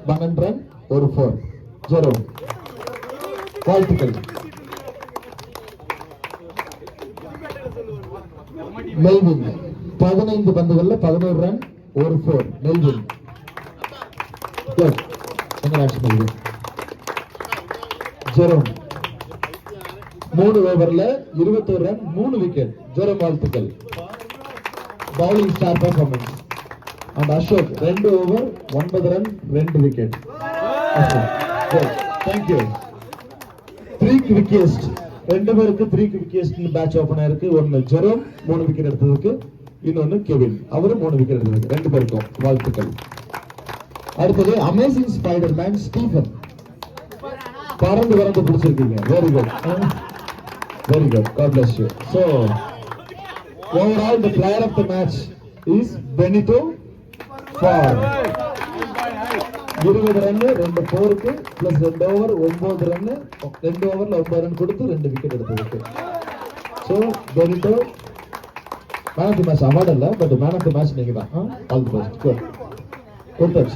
12 run ஒரு 4. Jerome வாழ்த்துக்கள். Melvin 15 பந்துகள்ல 11 run ஒரு 4. மெல்வின் ஜெரோம் 3 ஓவர்ல 21 ரன் 3 விக்கெட். ஜெரோம் வாழ்த்துக்கள். Bowling star performance. And Ashok 2 over 9 run 2 wicket. Thank you. 3 குவிக்கெஸ்ட் 2 பேருக்கு 3 குவிக்கெஸ்ட் பேட்ச் ஓபன் ஆயிருக்கு. ஒன்னு ஜெரோம் 3 விக்கெட் எடுத்ததுக்கு, இன்னொன்னு கெவின் அவரு 3 விக்கெட் எடுத்ததுக்கு. 2 பேருக்கும் வாழ்த்துக்கள். அடுத்தது அமேசிங் ஸ்பைடர் மேன் ஸ்டீஃபன். பறந்து பறந்து பிடிச்சிருக்கீங்க. Very good, very good. God bless you. So overall the player of the match is Benito for 20 run 2 4க்கு பிளஸ் 2 ஓவர் 9 ரன். 2 ஓவர்ல 9 ரன் கொடுத்து 2 விக்கெட் எடுத்ததுக்கு. So Benito man of the match award இல்ல, but man of the match நீங்க தான். All the best. Good good.